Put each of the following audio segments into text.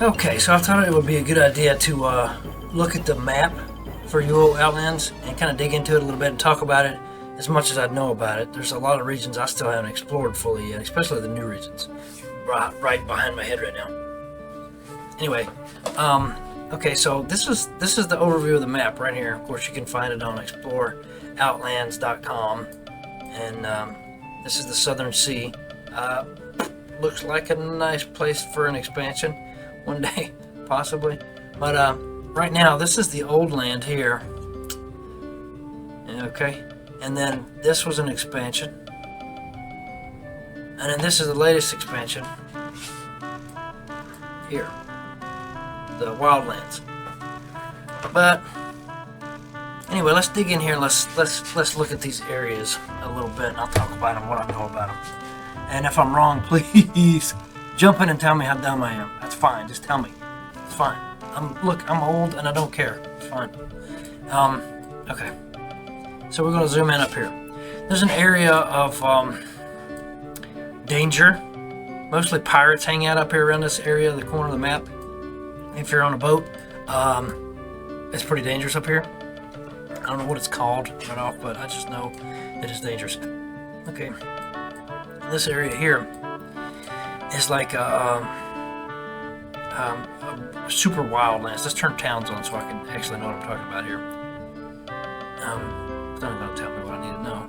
Okay, so I thought it would be a good idea to look at the map for UO Outlands and kind of dig into it a little bit and talk about it as much as I know about it. There's a lot of regions I still haven't explored fully yet, especially the new regions right behind my head right now. Anyway, okay, so this is the overview of the map right here. Of course, you can find it on exploreoutlands.com, and this is the Southern Sea. Looks like a nice place for an expansion one day, possibly. But right now, this is the old land here. Okay, and then this was an expansion, and then this is the latest expansion here, the Wildlands. But anyway, let's dig in here. Let's look at these areas a little bit, and I'll talk about them, what I know about them. And if I'm wrong, please jump in and tell me how dumb I am. That's fine. Just tell me. It's fine. I'm old and I don't care. It's fine. Okay. So we're going to zoom in up here. There's an area of danger. Mostly pirates hang out up here around this area, the corner of the map. If you're on a boat, it's pretty dangerous up here. I don't know what it's called right off, but I just know it is dangerous. Okay. This area here is like a super wildlands. Let's turn towns on so I can actually know what I'm talking about here. It's not going to tell me what I need to know.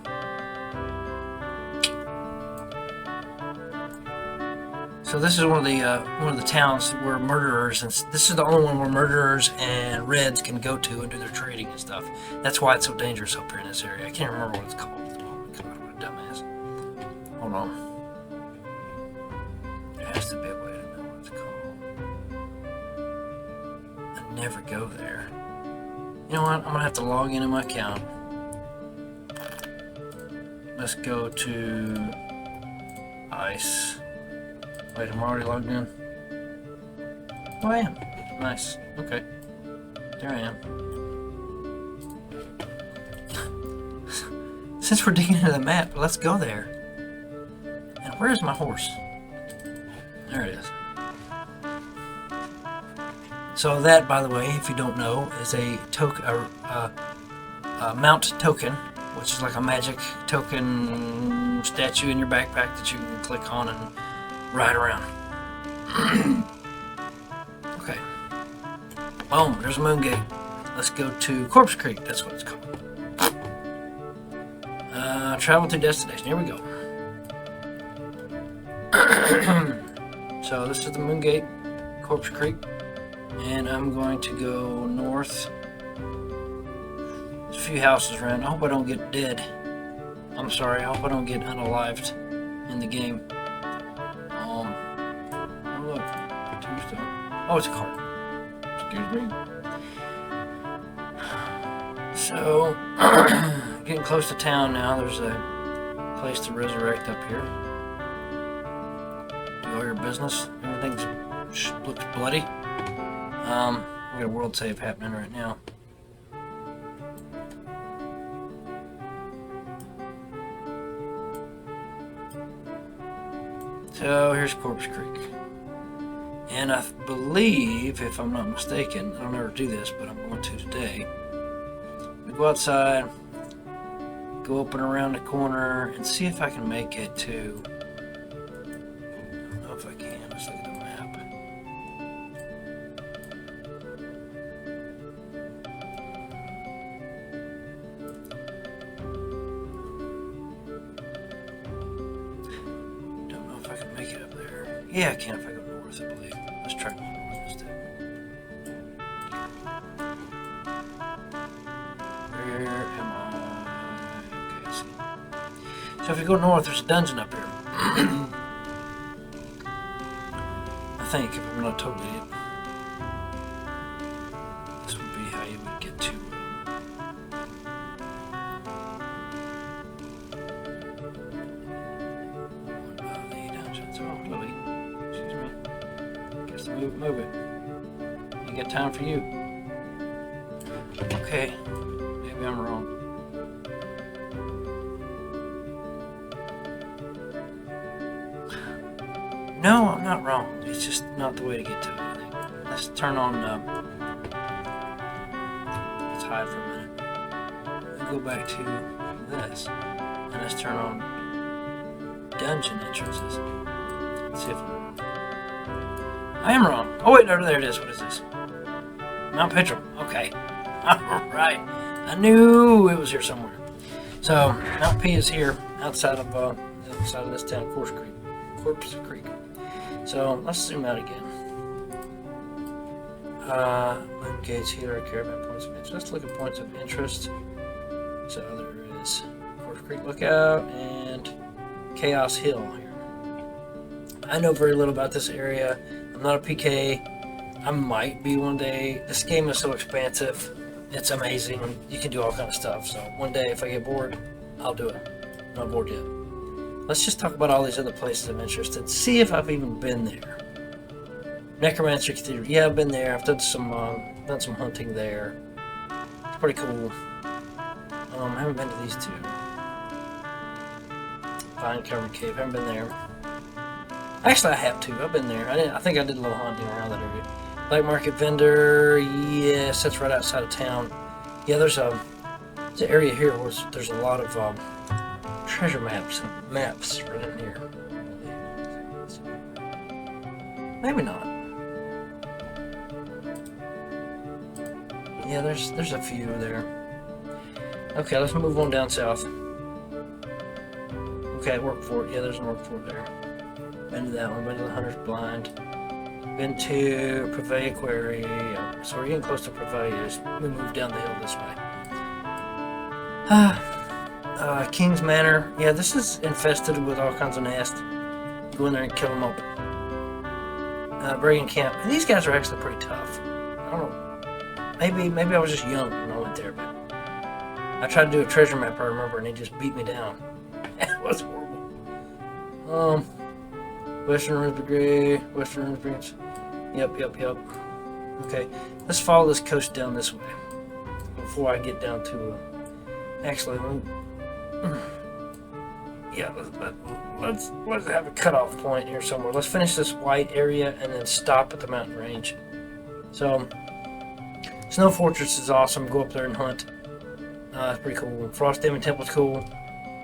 So this is one of the towns where murderers, and this is the only one where murderers and reds can go to and do their trading and stuff. That's why it's so dangerous up here in this area. I can't remember what it's called. Oh my God, what a dumbass. Hold on. There has to be a way to know what it's called. I never go there. You know what? I'm gonna have to log into my account. Let's go to ICE. Wait, I'm already logged in. Oh, I am. Nice. Okay. There I am. Since we're digging into the map, let's go there. And where's my horse? There it is. So that, by the way, if you don't know, is a mount token, which is like a magic token statue in your backpack that you can click on and ride around. Okay. Boom, there's a moon gate. Let's go to Corpse Creek. That's what it's called. Travel to destination. Here we go. So this is the moon gate, Corpse Creek, and I'm going to go north. There's a few houses around. I hope I don't get dead. I'm sorry. I hope I don't get unalived in the game. Oh look, tombstone. Oh, it's a cart. Excuse me. So, getting close to town now. There's a place to resurrect up here. Do all your business. Everything looks bloody. We got a world save happening right now. So here's Corpse Creek. And I believe, if I'm not mistaken, I don't ever do this, but I'm going to today. We go outside, go up and around the corner, and see if I can make it to... I don't know if I can. Let's look at the map. Don't know if I can make it up there. Yeah, I can if I go north, I believe. Let's try going north instead. Where am I? Okay, I see. So if you go north, there's a dungeon up here. I think, if I'm not totally idiot. This would be how you would get to... one of the dungeons. Oh, Louie. Excuse me. Guess move it. Ain't got time for you. Okay. Maybe I'm wrong. No, I'm not wrong. It's just not the way to get to it, I think. let's turn on. Let's hide for a minute. We'll go back to this, and let's turn on dungeon entrances. Let's see if I'm wrong. I am wrong. Oh wait, no, there it is. What is this? Mount Petrol. Okay. All right. I knew it was here somewhere. So Mount P is here, outside of this town, Corpse Creek. So let's zoom out again. Gates, healer, caravan points of interest. Let's look at points of interest. So there is Corpse Creek Lookout and Chaos Hill here. I know very little about this area. I'm not a PK. I might be one day. This game is so expansive. It's amazing. You can do all kind of stuff. So one day if I get bored, I'll do it. I'm not bored yet. Let's just talk about all these other places I'm interested. See if I've even been there. Necromancer Cathedral. Yeah, I've been there. I've done some hunting there. It's pretty cool. I haven't been to these two. Vine Covered Cave. I haven't been there. Actually, I have too. I've been there. I think I did a little hunting around that area. Black Market Vendor. Yes, that's right outside of town. Yeah, there's an area here where there's a lot of treasure maps right in here. Maybe not. Yeah, there's a few there. Okay, let's move on down south. Okay, work for it. Yeah, there's an work for it there. Been to that one. Been to the Hunter's Blind. Been to Pravia Quarry. So we're getting close to Pravia. We move down the hill this way. King's Manor. Yeah, this is infested with all kinds of nests. Go in there and kill them up. Brigham Camp. And these guys are actually pretty tough. I don't know. Maybe I was just young when I went there, but I tried to do a treasure map, I remember, and he just beat me down. It was horrible. Western Ruins Brigade, Western Ruins Brigade. Yep. Okay, let's follow this coast down this way before I get down to. Actually, let's have a cutoff point here somewhere. Let's finish this white area and then stop at the mountain range. So, Snow Fortress is awesome. Go up there and hunt. It's pretty cool. Frost Demon Temple's cool.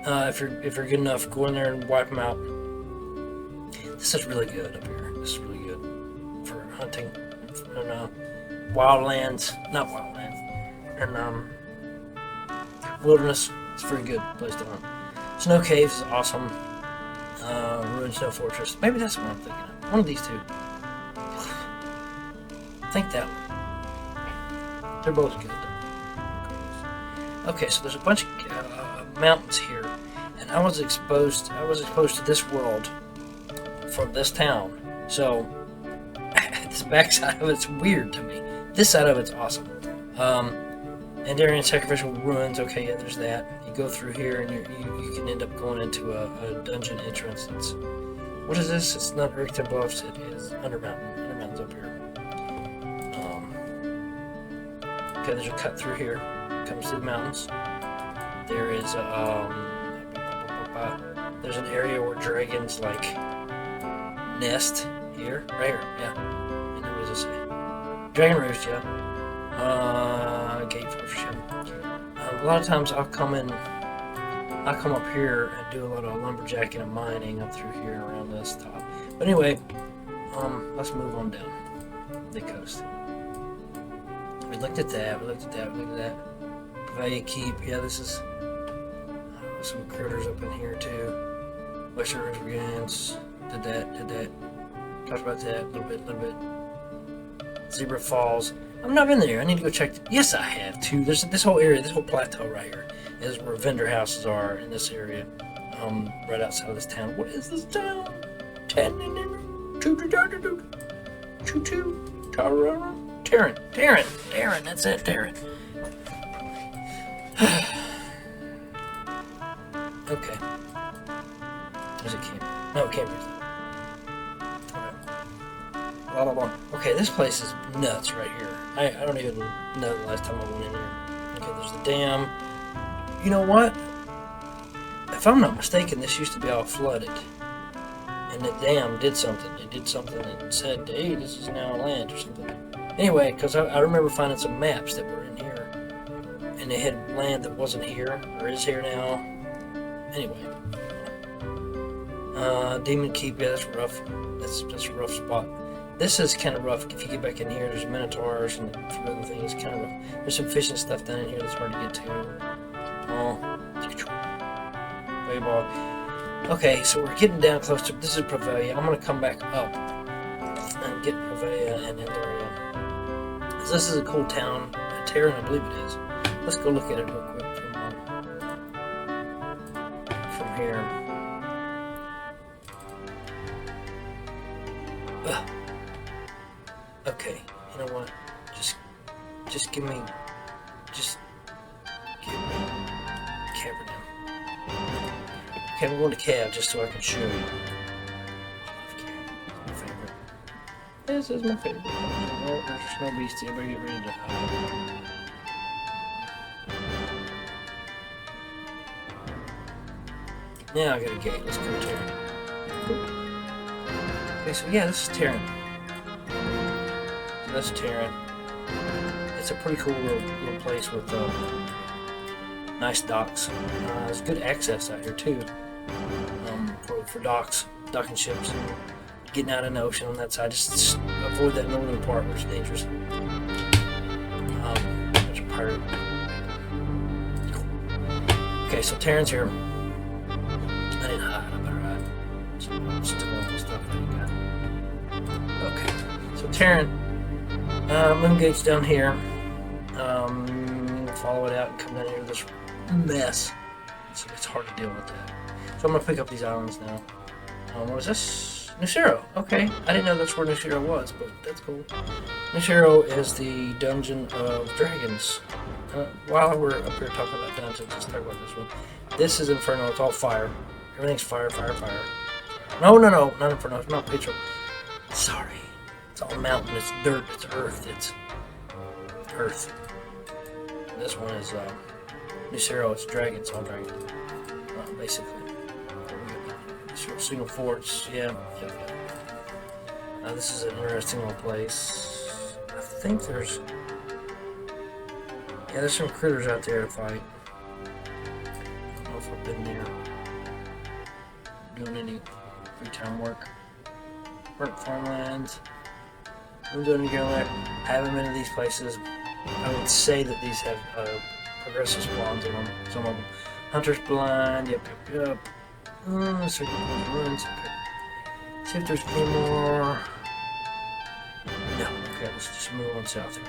If you're good enough, go in there and wipe them out. This is really good up here. This is really good for hunting. And Wildlands, not Wildlands, and Wilderness. It's a very good place to hunt. Snow Caves is awesome. Ruined Snow Fortress. Maybe that's what I'm thinking of. One of these two. I think that one. They're both good. Okay, so there's a bunch of mountains here, and I was exposed to this world from this town. So this backside of it's weird to me. This side of it's awesome. Andarian Sacrificial Ruins. Okay, yeah, there's that. You go through here, and you can end up going into a dungeon entrance. What is this? It's not Ericton Bluffs. It is Undermountain. Undermountain's up here. Okay, there's a cut through here. Comes to the mountains. There is there's an area where dragons nest here, right here, yeah. And then what does it say? Dragon Roost, yeah. Gate Fortress, yeah. A lot of times I'll come up here and do a lot of lumberjacking and mining up through here and around this top. But anyway, let's move on down the coast. We looked at that. Pravia Keep. Yeah, this is some critters up in here too. Western Ridge Brigades. Did that. Talked about that a little bit. Zebra Falls. I've not been there. I need to go check. Yes, I have too. There's this whole area, this whole plateau right here is where vendor houses are in this area. Right outside of this town. What is this town? Terran. That's it, Terran. Okay. There's a camp. No, campers. Okay, this place is nuts right here. I don't even know the last time I went in here. Okay, there's the dam. You know what? If I'm not mistaken, this used to be all flooded. And the dam did something. It did something that said, hey, this is now land or something. Anyway, because I remember finding some maps that were in here. And they had land that wasn't here, or is here now. Anyway. Demon Keep, yeah, that's rough. That's a rough spot. This is kind of rough. If you get back in here, there's minotaurs and a few other things. Kind of rough. There's some fishing stuff down in here that's hard to get to. Oh, ball. Okay, so we're getting down close to. This is Pravia. I'm gonna come back up and get Pravia and Andaria. So this is a cool town, Terran, I believe it is. Let's go look at it real quick from here. Okay, you know what? Just give me Cabernet. Okay, I'm going to Cab just so I can show you. I love Cab. It's my favorite. This is my favorite. Oh, there's a snow beast. Everybody get ready to hide. Now I got a gate. Let's go Terran. Cool. Okay, so yeah, this is Terran. So that's Terran. It's a pretty cool little place with nice docks. There's good access out here too for docks, docking ships, and getting out in the ocean on that side. Just avoid that northern part where it's dangerous. There's a pirate. Cool. Okay, so Terran's here. I didn't hide. I better hide. So I'm still all the stuff that you got. Okay, so Terran. Moongate's down here. Follow it out and come down here to this mess. So it's hard to deal with that. So I'm gonna pick up these islands now. What was this? Nucero. Okay, I didn't know that's where Nucero was, but that's cool. Nucero is the Dungeon of Dragons. While we're up here talking about dungeons, let's talk about this one. This is Inferno. It's all fire. Everything's fire, fire, fire. No, not Inferno. It's Mount Petrol. Sorry. It's all mountain. It's dirt. It's earth. It's earth. This one is Nucero. It's dragons. All dragons. Basically. Single forts. Yeah. This is an interesting little place. I think there's some critters out there to fight. I don't know if I've been there. Doing any free time work. Work farmlands. I'm doing again. I haven't been to these places. I would say that these have progressive spawns in them. Some of them. Hunter's Blind. Yep. Circle ruins. Okay. See if there's any more. No. Okay, let's just move on south here.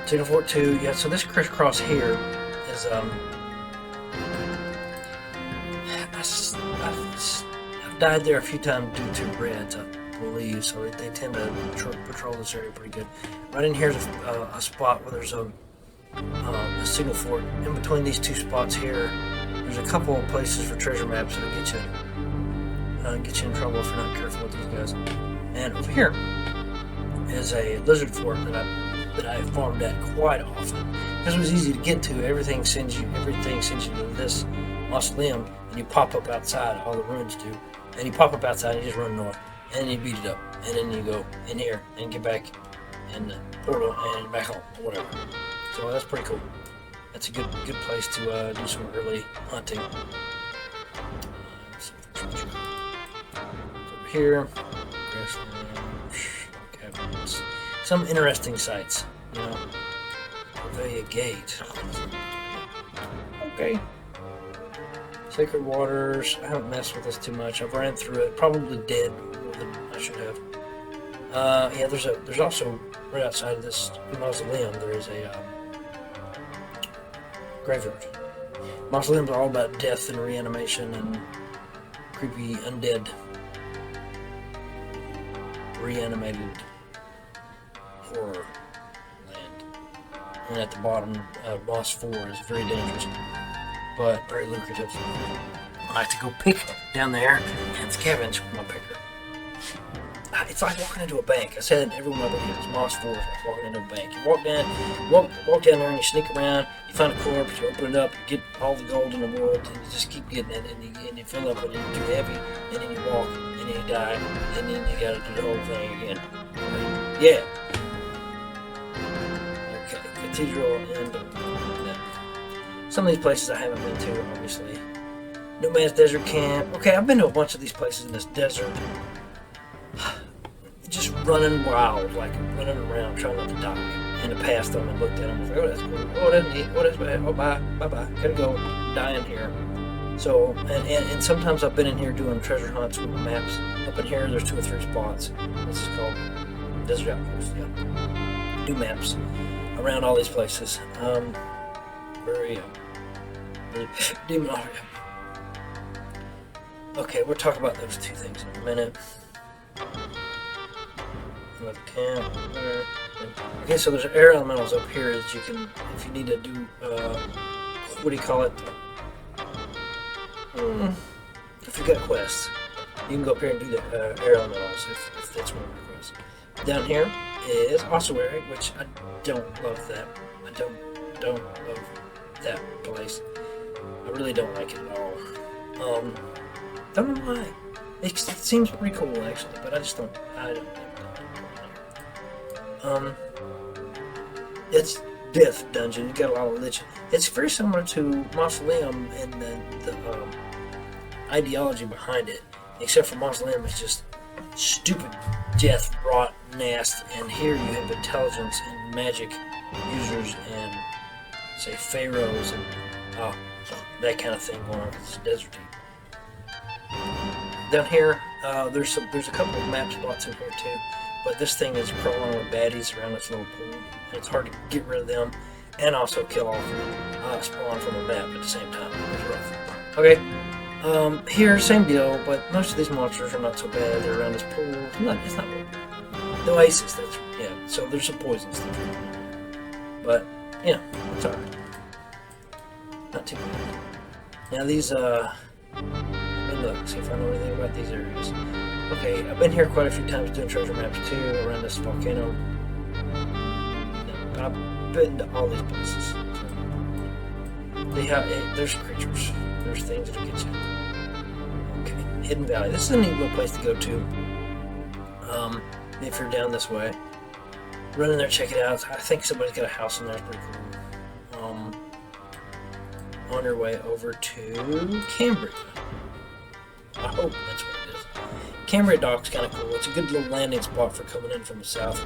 Signal Fort 2. Yeah, so this crisscross here is I've died there a few times due to reds, I believe, so they tend to patrol this area pretty good. Right in here is a spot where there's a signal fort. In between these two spots here, there's a couple of places for treasure maps that'll get you in trouble if you're not careful with these guys. And over here is a lizard fort that I farmed at quite often. This was easy to get to. Everything sends you to this mausoleum, and you pop up outside. All the ruins do, and you pop up outside and you just run north, and then you beat it up, and then you go in here and get back in the portal and back home, or whatever. So that's pretty cool. That's a good place to do some early hunting. Over here, cabins. Some interesting sights, you know. Pravia Gate. Okay. Sacred Waters. I haven't messed with this too much. I've ran through it. Probably dead more than I should have. Yeah, there's also right outside of this mausoleum. There is a graveyard. Mausoleums are all about death and reanimation and creepy undead reanimated horror land. And at the bottom, boss 4 is very dangerous, but very lucrative. I like to go pick down there, and it's cabbage with my picker. it's like walking into a bank. I said it in every one of my videos. Moss 4 is like walking into a bank. You walk down, walk down there and you sneak around. You find a corpse, you open it up, you get all the gold in the world, and you just keep getting it, and you fill up, and you're too heavy, and then you walk, and then you die, and then you gotta do the whole thing again. Yeah. Okay, Cathedral and some of these places I haven't been to, obviously. No Man's Desert Camp. Okay, I've been to a bunch of these places in this desert. Just running wild, like running around, trying not to die. And I passed them and looked at them and was like, oh, that's cool. Oh, that's neat. Oh, that's bad. Oh, bye. Bye-bye. Gotta go. Dying here. So, and sometimes I've been in here doing treasure hunts with maps. Up in here, there's 2 or 3 spots. This is called Desert Outpost, yeah. Do maps around all these places. Demon Aria. Okay, we'll talk about those 2 things in a minute. Camp. Okay, so there's air elementals up here that you can, if you need to do, what do you call it? If you got quests, you can go up here and do the air elementals if that's one of the quests. Down here is ossuary, which I don't love that. I don't love that place. I really don't like it at all. Don't know why. It seems pretty cool actually, but I don't. It's Death Dungeon. You got a lot of religion. It's very similar to Mausoleum and the ideology behind it, except for Mausoleum is just stupid death, rot, nasty, and here you have intelligence and magic users and say pharaohs and that kind of thing going on. It's deserty. Down here, there's a couple of map spots in here too. But this thing is crawling with baddies around this little pool, and it's hard to get rid of them, and also kill off spawn from a map at the same time. It's rough. Okay, here, same deal, but most of these monsters are not so bad. They're around this pool. It's not real bad. The oasis, yeah, so there's some poison stuff. But, yeah, it's alright. Not too bad. Now these, let me look, see if I know anything about these areas. Okay, I've been here quite a few times doing treasure maps too, around this volcano. But I've been to all these places. They have, there's creatures, there's things that'll get you. Okay, Hidden Valley. This is a neat little place to go to. If you're down this way. Run in there, check it out. I think somebody's got a house in there, it's pretty cool. On your way over to Cambria. I hope that's what it is. Cambria Dock's kind of cool. It's a good little landing spot for coming in from the south.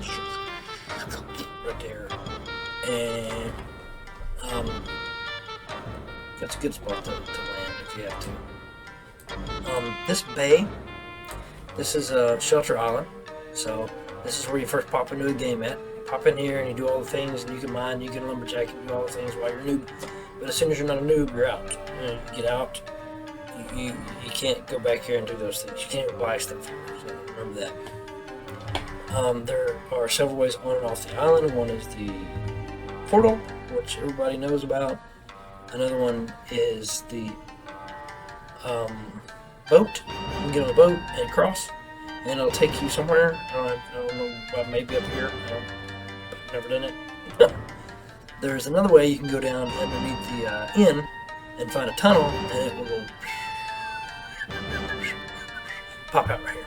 Right there. And that's a good spot to land if you have to. This bay, this is a shelter island. So this is where you first pop into a game at. You pop in here and you do all the things, and you can mine, you can lumberjack, you can do all the things while you're a noob. But as soon as you're not a noob, you're out. And you get out. You can't go back here and do those things. You can't even buy stuff here, so remember that. There are several ways on and off the island. One is the portal, which everybody knows about. Another one is the boat. You can get on a boat and cross, and it'll take you somewhere. I don't know, maybe up here. I've never done it. There's another way you can go down underneath the inn and find a tunnel, and it will go pop out right here,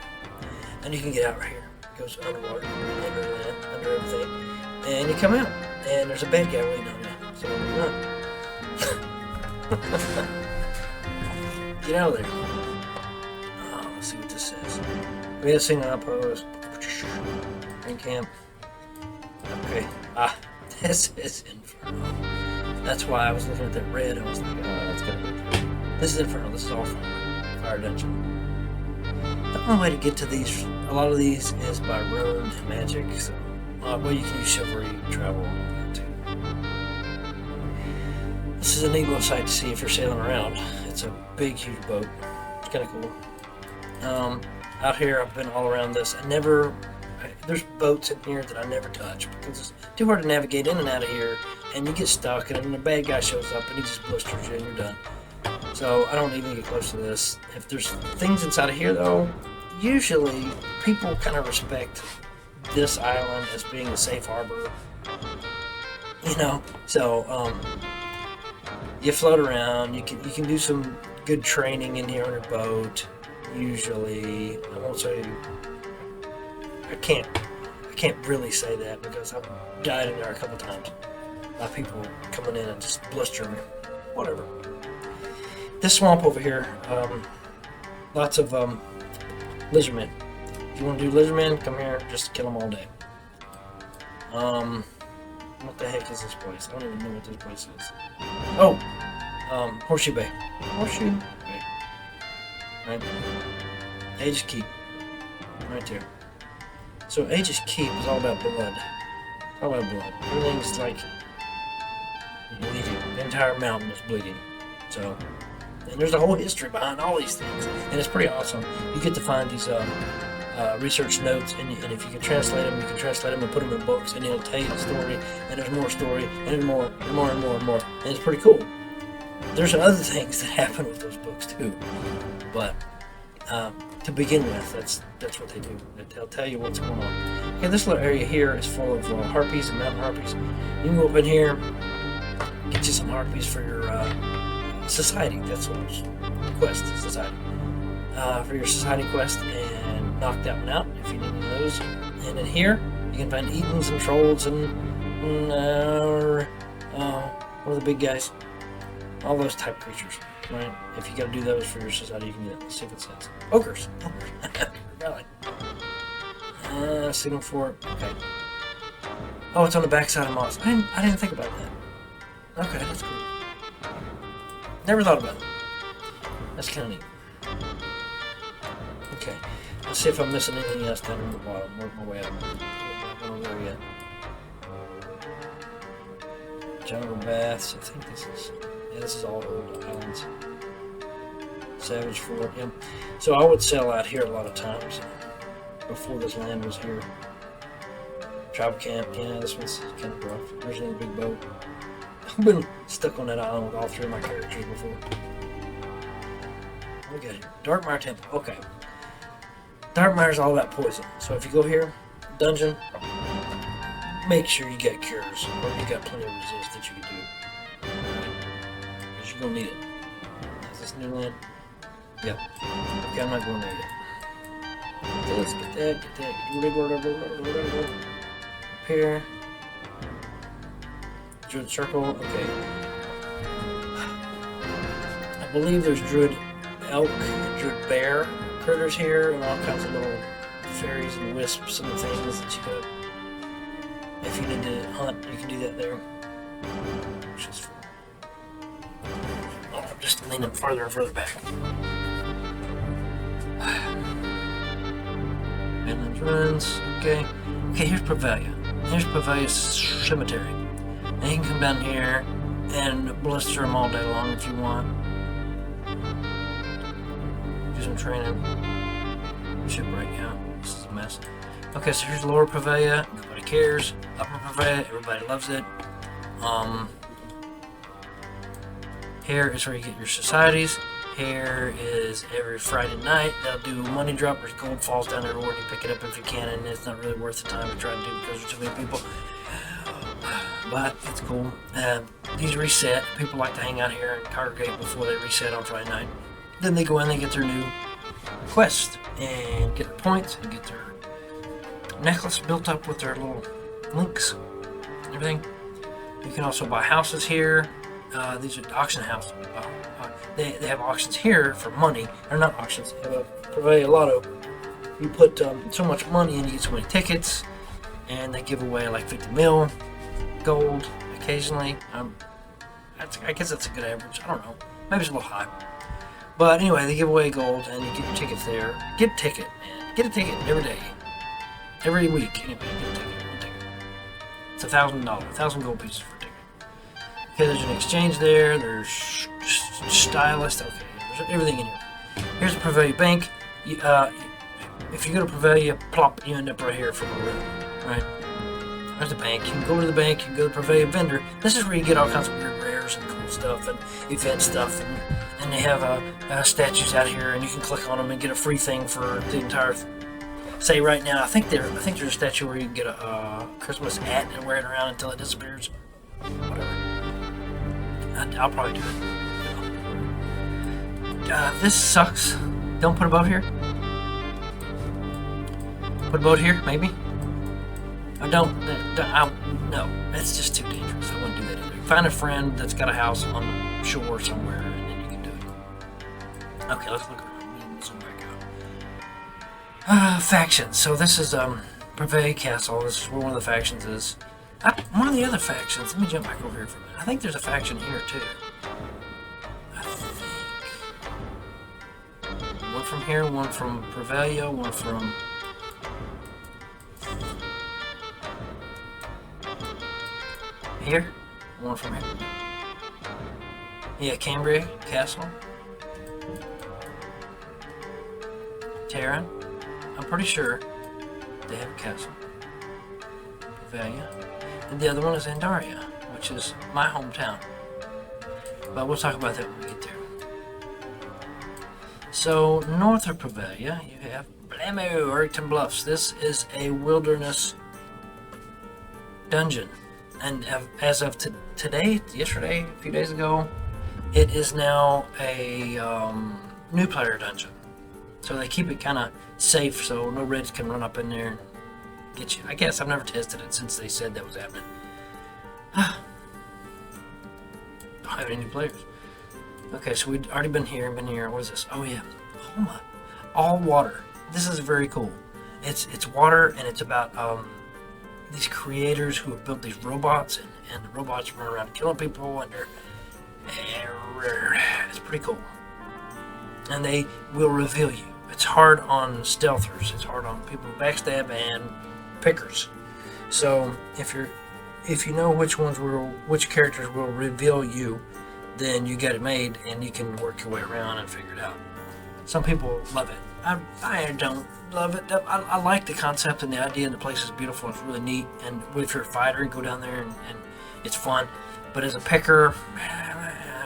and you can get out right here. It goes underwater, under land, under everything, and you come out, and there's a bad guy waiting on you. So run. Get out of there. Oh, let's see what this says. We had a single outpost. Green camp. Okay. This is Inferno. That's why I was looking at that red. I was like, oh, that's gonna be. This is Inferno. This is all fire dungeon. The only way to get to these, a lot of these, is by rune and magic. So, well, you can use chivalry, travel, and all that too. This is a neat little sight to see if you're sailing around. It's a big, huge boat. It's kind of cool. Out here, I've been all around this. There's boats in here that I never touch because it's too hard to navigate in and out of here, and you get stuck, and then the bad guy shows up, and he just blisters you, and you're done. So I don't even get close to this. If there's things inside of here, though, usually people kind of respect this island as being a safe harbor, you know. So you float around. You can do some good training in here on your boat. Usually, I won't say. I can't really say that because I've died in there a couple times by people coming in and just blistering me. Whatever. This swamp over here, lots of lizardmen. If you want to do lizardmen, come here. Just kill them all day. What the heck is this place? I don't even know what this place is. Oh, Horseshoe Bay. Horseshoe Bay. Right. Aegis Keep. Right there. So Aegis Keep is all about blood. All about blood. Everything's like bleeding. The entire mountain is bleeding. So, and there's a whole history behind all these things, and it's pretty awesome. You get to find these research notes, and if you can translate them, you can translate them and put them in books, and it'll tell you the story, and there's more story, and there's more, and more, and more, and more, and it's pretty cool. There's other things that happen with those books too, but to begin with, that's what they do. They'll tell you what's going on. Okay, this little area here is full of harpies and mountain harpies. You can go up in here, get you some harpies for your society. That's what it's quest society. For your society quest, and knock that one out if you need one of those. And in here, you can find Edens and Trolls and what are the big guys? All those type creatures, right? If you gotta do those for your society, you can do that. Let's see if it says. Ogres. Really? Signal for it. Okay. Oh, it's on the backside of Moss. I didn't think about that. Okay, that's cool. Never thought about it. That's kind of neat. Okay, let's see if I'm missing anything else down on the bottom. Work my way up. I'm not there yet. Jungle baths. I think this is all old islands. Savage Fort. Yeah. So I would sell out here a lot of times before this land was here. Tribal camp. Yeah, this one's kind of rough. There's another big boat. I've been stuck on that island with all three of my characters before. We got here. Darkmire Temple. Okay. Darkmire is all about poison. So if you go here, dungeon, make sure you get cures, or you got plenty of resist that you can do. Because you're gonna need it. Is this new land? Yep. Okay, I'm not going there yet. Okay, let's get that. Up here. Druid Circle. Okay. I believe there's Druid Elk, Druid Bear critters here, and all kinds of little fairies and wisps and things that you could, if you need to hunt, you can do that there. Which is I'm just leaning further and further back. Midlands Ruins. Okay. Okay, here's Pravia. Here's Pravia's cemetery. And you can come down here and blister them all day long if you want. Do some training. Should break out. This is a mess. Okay, so here's Lower Pravia. Nobody cares. Upper Pravia, everybody loves it. Here is where you get your societies. Here is every Friday night they'll do a money drop. There's gold falls down everywhere. You pick it up if you can, and it's not really worth the time to try to do because there's too many people. But it's cool. These reset. People like to hang out here and congregate before they reset on Friday night. Then they go in and get their new quest and get their points and get their necklace built up with their little links and everything. You can also buy houses here. These are auction houses. They have auctions here for money. Or not auctions. They have a Pravia Lotto. You put so much money and you get so many tickets, and they give away like 50 mil gold occasionally. I guess that's a good average. I don't know. Maybe it's a little high. But anyway, they give away gold and you get your tickets there. Get a ticket, man. Get a ticket every day. Every week. Anyway, get a ticket. It's $1,000. 1,000 gold pieces for a ticket. Okay, there's an exchange there. There's stylist. Okay, there's everything in here. Here's the Pravia Bank. If you go to Pravia, plop, you end up right here from the room. Right? There's the bank. You can go to the bank. You can go to Pravia Vendor. This is where you get all kinds of weird rares and cool stuff and event stuff and and they have statues out here, and you can click on them and get a free thing for the entire. Say right now, I think there's a statue where you can get a Christmas hat and wear it around until it disappears. Whatever. I'll probably do it. This sucks. Don't put a boat here. Put a boat here, maybe. Or don't. No, that's just too dangerous. I wouldn't do that either. Find a friend that's got a house on the shore somewhere, and then you can do it. Okay, let's look around. Zoom back out. Factions. So this is Pravia Castle. This is where one of the factions is. One of the other factions. Let me jump back over here for a minute. I think there's a faction here too. I think one from here, one from Pravia, one from. Here? One from here. Yeah, Cambria Castle. Terran. I'm pretty sure they have a castle. Pravia. And the other one is Andaria, which is my hometown. But we'll talk about that when we get there. So, north of Pravia, you have Blammo, Ericton Bluffs. This is a wilderness dungeon. And as of today, yesterday, a few days ago, it is now a new player dungeon. So they keep it kind of safe so no reds can run up in there and get you. I guess I've never tested it since they said that was happening. Don't have any new players. Okay, so we'd already been here. What is this? Oh yeah, Homa. All water. This is very cool. It's water, and it's about these creators who have built these robots, and the robots run around killing people, and it's pretty cool. And they will reveal you. It's hard on stealthers. It's hard on people who backstab and pickers. So if you know which characters will reveal you, then you get it made, and you can work your way around and figure it out. Some people love it. I don't love it. I like the concept and the idea, and the place is beautiful. It's really neat. And if you're a fighter, you go down there and it's fun. But as a picker,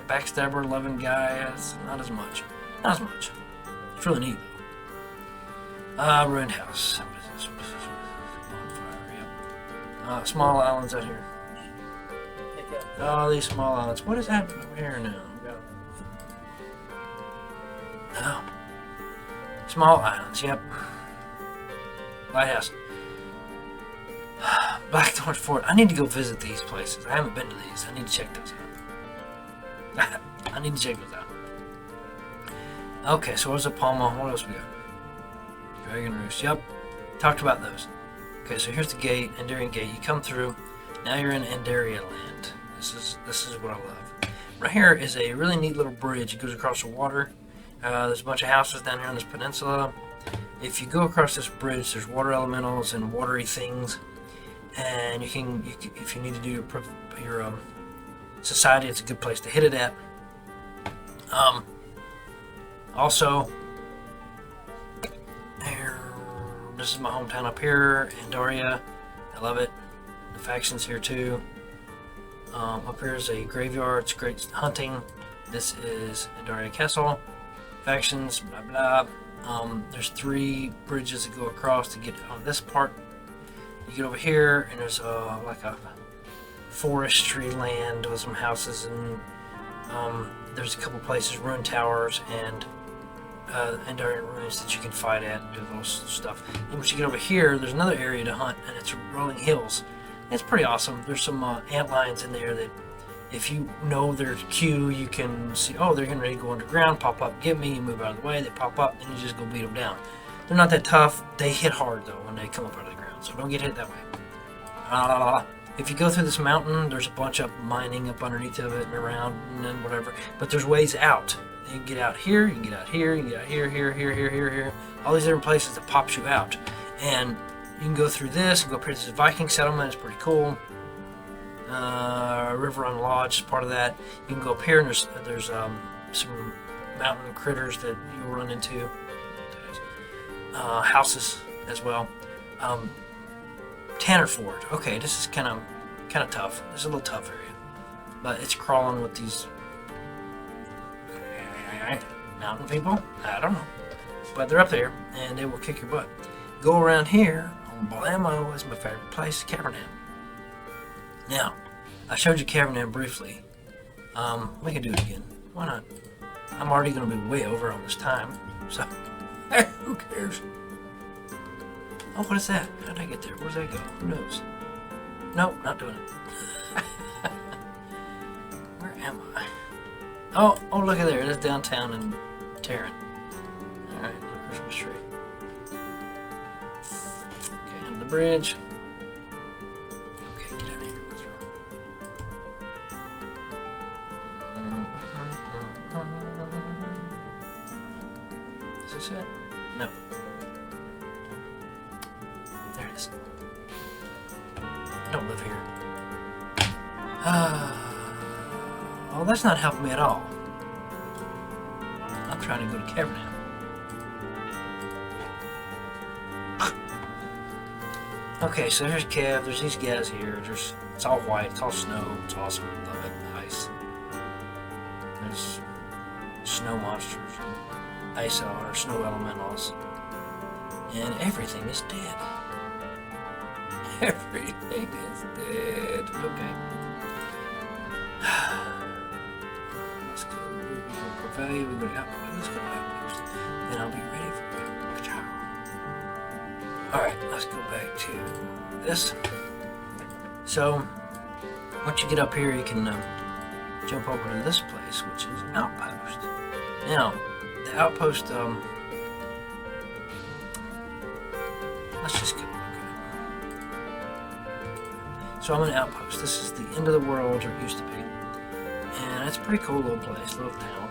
backstabber, loving guy, it's not as much. Not as much. It's really neat. Ruined house. What is this? Bonfire. Yep. Small islands out here. Oh, these small islands. What is happening over here now? Oh. Small islands, yep. Lighthouse. Blackthorn Fort. I need to go visit these places. I haven't been to these. I need to check those out. I need to check those out. Okay, so what's the Palma? What else we got? Dragon Roost. Yep. Talked about those. Okay, so here's the gate, Andarian Gate. You come through. Now you're in Andaria land. This is what I love. Right here is a really neat little bridge. It goes across the water. There's a bunch of houses down here on this peninsula. If you go across this bridge, there's water elementals and watery things, and you can if you need to do your society, it's a good place to hit it at. Also, this is my hometown up here, Andaria. I love it. The factions here too. Up here is a graveyard. It's great hunting. This is Andaria Castle. Factions, blah blah. There's 3 bridges that go across to get on this part. You get over here, and there's like a forestry land with some houses, and there's a couple places, ruined towers, and Andarian ruins that you can fight at and do little stuff. And once you get over here, there's another area to hunt, and it's rolling hills. It's pretty awesome. There's some ant lions in there that, if you know their queue, you can see, oh, they're getting ready to go underground, pop up, get me, you move out of the way, they pop up, and you just go beat them down. They're not that tough. They hit hard, though, when they come up out of the ground, so don't get hit that way. If you go through this mountain, there's a bunch of mining up underneath of it and around and then whatever, but there's ways out. You can get out here, you can get out here, you can get out here, here. All these different places that pops you out. And you can go through this and go up here to this Viking settlement. It's pretty cool. River Run Lodge is part of that. You can go up here, and there's some mountain critters that you'll run into. Houses as well. Tanner Ford. Okay, this is kind of tough. This is a little tough area, but it's crawling with these mountain people? I don't know. But they're up there, and they will kick your butt. Go around here. Blammo is my favorite place, Cavernam. Now, I showed you Cavernam briefly. We can do it again. Why not? I'm already going to be way over on this time, so who cares? Oh, what is that? How did I get there? Where does that go? Who knows? Nope, not doing it. Where am I? Oh, look at there. It is downtown in Terran. Alright, look, Christmas tree. Okay, under the bridge. Okay, get out of here. What's wrong? Is this it? No. There it is. I don't live here. Oh, that's not helping me at all. I'm trying to go to Cavernam. Okay, so here's Cav. There's these guys here. It's all white. It's all snow. It's awesome. Love it. Ice. There's snow monsters, and ice or snow elementals, and everything is dead. Everything is dead. Okay. Let's go. We go to Pravia. We go to Outpost. Let's go to Outpost. Then I'll be ready for you. Alright, let's go back to this. So, once you get up here, you can jump over to this place, which is Outpost. Now, the Outpost, let's just go look at it. So I'm in an Outpost. This is the end of the world, or it used to be. And it's a pretty cool little place, little town.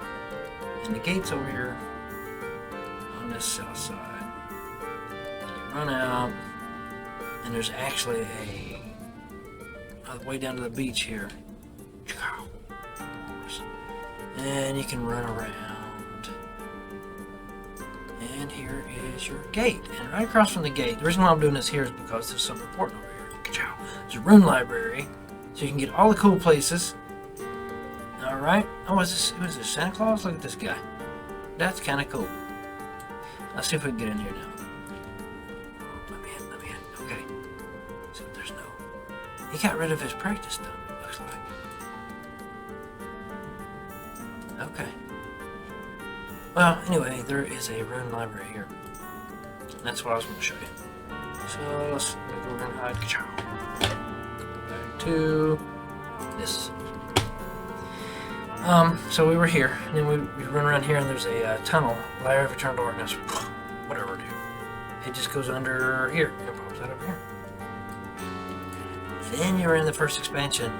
And the gate's over here on this south side. Run out, and there's actually a way down to the beach here, and you can run around, and here is your gate. And right across from the gate, the reason why I'm doing this here is because there's something important over here. There's a rune library, so you can get all the cool places. All right. Oh, was this Santa Claus? Look at this guy. That's kind of cool. Let's see if we can get in here now. He got rid of his practice stone, it looks like. Okay. Well, anyway, there is a rune library here. That's what I was going to show you. So let's go over and hide. Go back to this. So we were here, and then we run around here, and there's a tunnel, layer of eternal darkness. Whatever, dude. It just goes under here. It pops out over here. Then you're in the first expansion.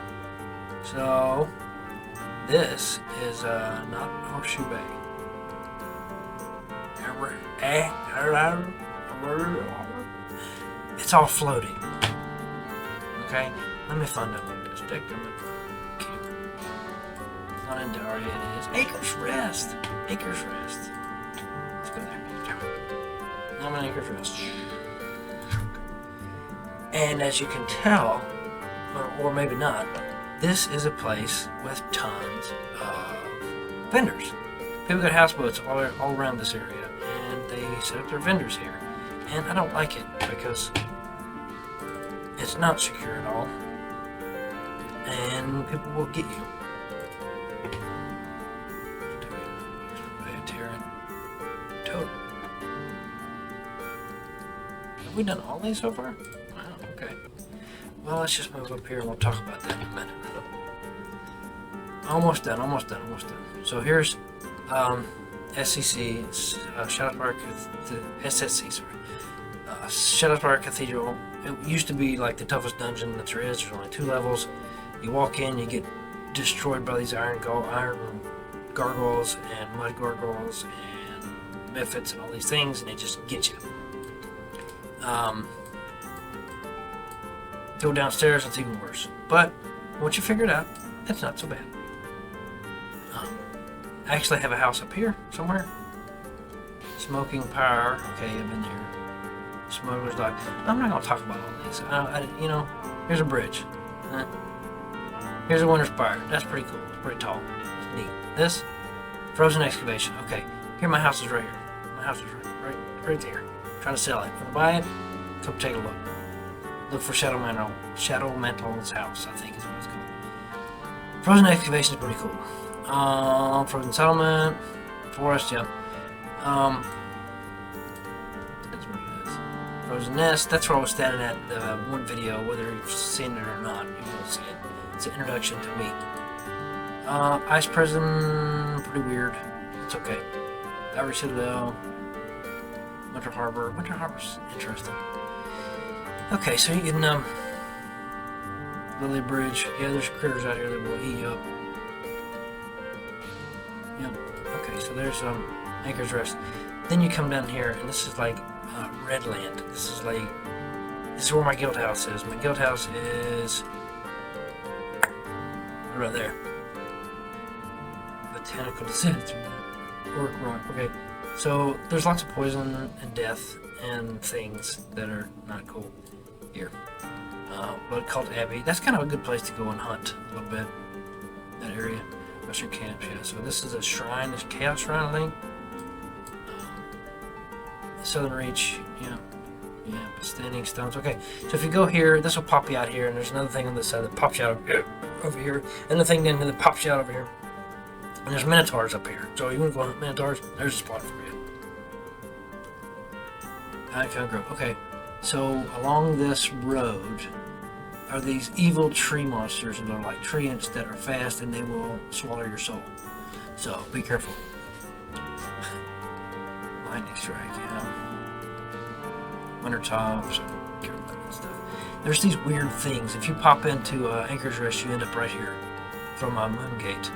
So this is not Horseshoe Bay. It's all floating. Okay, let me find out what this deck is. It's not Andaria, it is Acre's Rest. Acre's Rest. Let's go there. I'm in Acre's Rest. And as you can tell, or maybe not, this is a place with tons of vendors. People got houseboats all around this area, and they set up their vendors here. And I don't like it because it's not secure at all, and people will get you. Terran. Toad. Have we done all these so far? Wow, okay. Well, let's just move up here and we'll talk about that in a minute. Almost done. So here's SCC, Shadowspire, SSC, sorry. Shadowspire Cathedral. It used to be like the toughest dungeon that there is. There's only 2 levels. You walk in, you get destroyed by these iron gargoyles and mud gargoyles and mephits and all these things, and they just get you. Go downstairs, it's even worse. But once you figure it out, it's not so bad. I actually have a house up here somewhere. Smoking Power. Okay, I've been there. Smuggler's Dock. I'm not going to talk about all these. Here's a bridge. Here's a Winter's Spire. That's pretty cool. It's pretty tall. It's neat. This, Frozen Excavation. Okay, Here, my house is right here. My house is right there. I'm trying to sell it. Want to buy it? Come take a look. Look for Shadow Mantel's house, I think is what it's called. Frozen excavation is pretty cool. Frozen settlement, forest, yep. That's what it is. Frozen nest. That's where I was standing at one video, whether you've seen it or not. You will see it. It's an introduction to me. Ice prison, pretty weird. It's okay. Ivory Citadel, Winter Harbor. Winter Harbor's interesting. Okay, so you can Lily Bridge. Yeah, there's critters out here that will eat you up. Yep. Okay, so there's Anchor's Rest. Then you come down here, and this is like Redland. This is where my guild house is. My guild house is right there. Botanical Descent. Orc Rock. Okay, so there's lots of poison and death and things that are not cool here. But called Abbey. That's kind of a good place to go and hunt a little bit. That area. Western camps, yeah. So this is a shrine. This Chaos Shrine, I think. Southern Reach, yeah. Yeah, standing stones. Okay, so if you go here, this will pop you out here, and there's another thing on this side that pops you out over here, and the thing then that pops you out over here. And there's Minotaurs up here. So you want to go hunt Minotaurs? There's a spot for you. I found grove. Okay, so along this road are these evil tree monsters, and they're like treants that are fast, and they will swallow your soul. So be careful. Lightning strike, yeah. Winter tops, care about that stuff. There's these weird things. If you pop into Anchor's Rest, you end up right here from Moongate.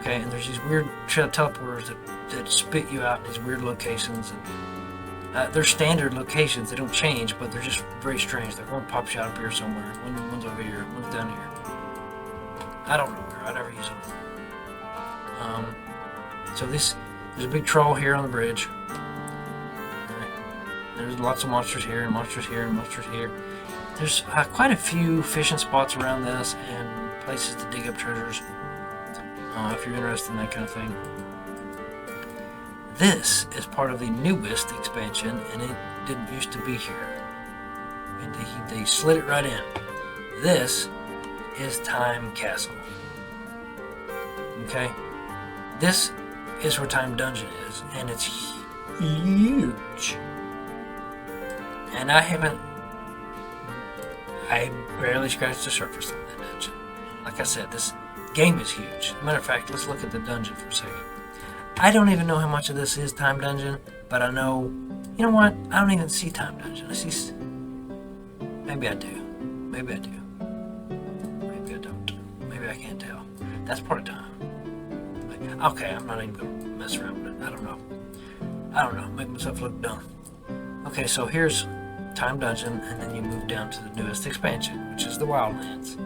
Okay, and there's these weird teleporters that spit you out in these weird locations. And they're standard locations. They don't change, but they're just very strange. Like one pops you out up here somewhere. One's over here. One's down here. I don't know where. I never use them. So there's a big troll here on the bridge. There's lots of monsters here, and monsters here, and monsters here. There's quite a few fishing spots around this, and places to dig up treasures. If you're interested in that kind of thing. This is part of the newest expansion, and it didn't used to be here. And they slid it right in. This is Time Castle. Okay? This is where Time Dungeon is, and it's huge. And I barely scratched the surface on that dungeon. Like I said, this game is huge. As a matter of fact, let's look at the dungeon for a second. I don't even know how much of this is Time Dungeon, but I know, you know what? I don't even see Time Dungeon. I see, maybe I do. Maybe I do. Maybe I don't. Maybe I can't tell. That's part of time. Okay, I'm not even going to mess around with it. I don't know. Make myself look dumb. Okay, so here's Time Dungeon, and then you move down to the newest expansion, which is the Wildlands.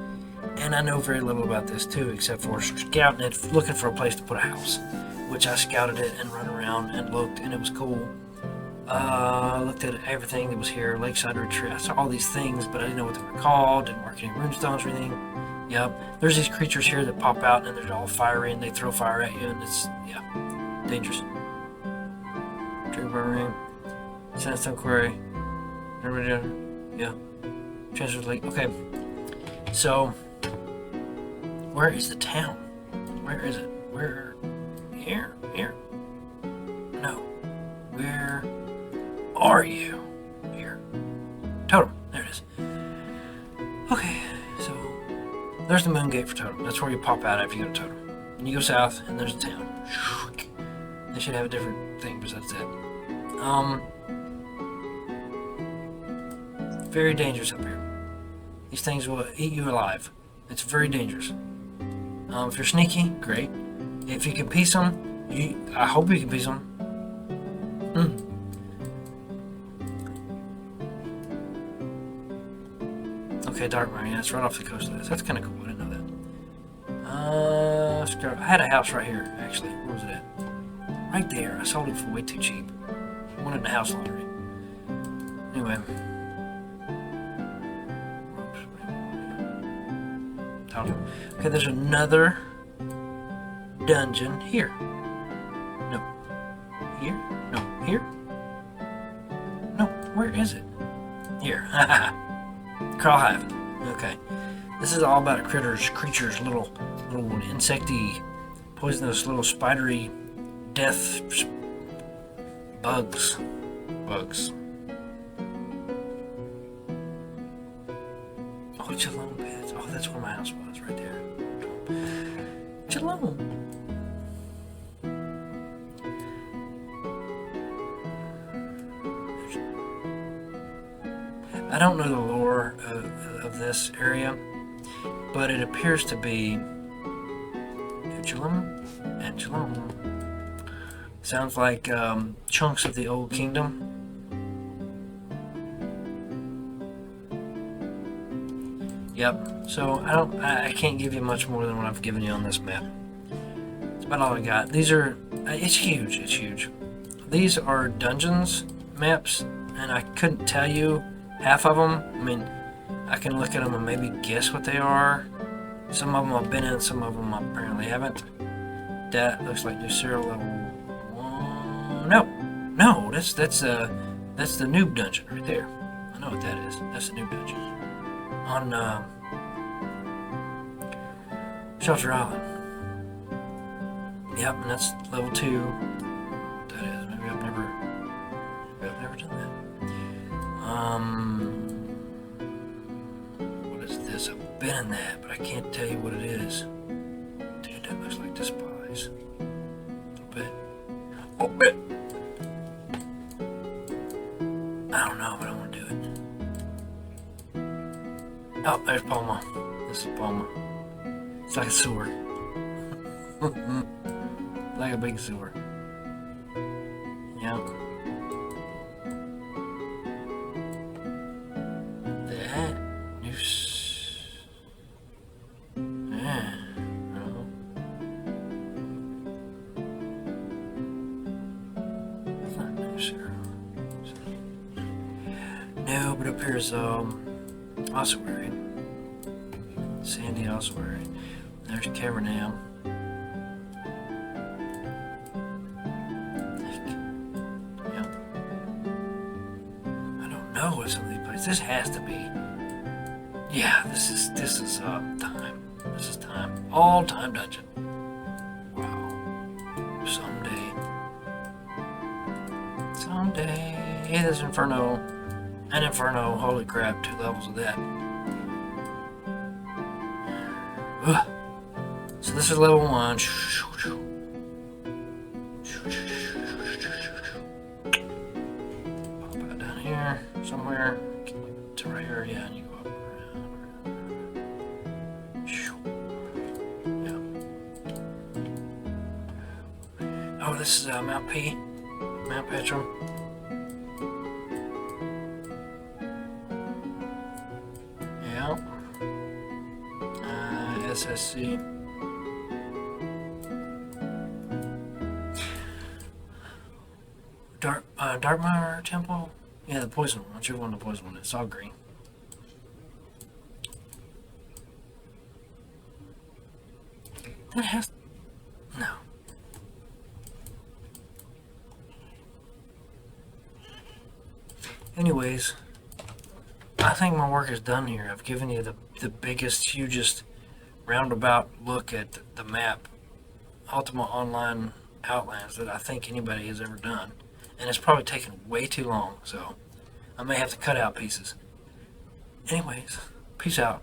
And I know very little about this too, except for scouting it, looking for a place to put a house, which I scouted it and run around and looked, and it was cool. Looked at everything that was here, Lakeside Retreat. I saw all these things, but I didn't know what they were called, didn't mark any runestones or anything. Yep, there's these creatures here that pop out, and they're all fiery, and they throw fire at you, and it's, yeah, dangerous. Drink bar ring, sandstone quarry, yeah, Transfer Lake. Okay, so where is the town? Where is it? Where? Here? No. Where are you? Here. Totem. There it is. Okay, so there's the Moongate for Totem. That's where you pop out after you go to Totem. And you go south, and there's a town. They should have a different thing besides that. Very dangerous up here. These things will eat you alive. It's very dangerous. If you're sneaky, great. If you can piece them, I hope you can piece them. Okay, Dark Marine, that's right off the coast of this. That's kind of cool, I didn't know that. I had a house right here, actually. Where was it at? Right there. I sold it for way too cheap. I wanted a house lottery. Anyway. Okay, there's another dungeon here. No. Where is it? Here. Crawl hive. Okay. This is all about creatures, little insecty, poisonous, little spidery, death bugs. Oh, Chalone beds. Oh, that's where my house was, right there. Chalone. I don't know the lore of this area, but it appears to be Chalone and Chalone. Sounds like chunks of the old kingdom. Yep. So I can't give you much more than what I've given you on this map. That's about all I got. These are. It's huge. It's huge. These are dungeons maps, and I couldn't tell you half of them. I mean, I can look at them and maybe guess what they are. Some of them I've been in, some of them I apparently haven't. That looks like just serial level 1. No, that's the noob dungeon right there. I know what that is. That's the noob dungeon on Shelter Island. Yep, and that's level 2. That is. Maybe I've never done that. What is this? I've been in that, but I can't tell you what it is. Dude, that looks like Despise. A bit. I don't know, but I want to do it. Oh, there's Palma. This is Palma. It's like a sewer. Like a big sewer. Yep. That. No, but up here's ossuary. Sandy ossuary. There's Cavernam. Yep. I don't know what some of these places. This has to be. Yeah, this is time. This is time. All time dungeon. Wow. Someday. Hey, there's Inferno. And Inferno, holy crap, 2 levels of that. Ugh. So this is level 1. Pop out down here, somewhere. To right here, yeah, and you go up around. Yeah. Oh, this is Mount P. Mount Petrum. SSC. Darkmire Temple? Yeah, the poison one. Whichever one the poison one is. It's all green. That has... No. Anyways, I think my work is done here. I've given you the biggest, hugest roundabout look at the map, Ultima Online Outlands, that I think anybody has ever done. And it's probably taken way too long, so I may have to cut out pieces. Anyways, peace out.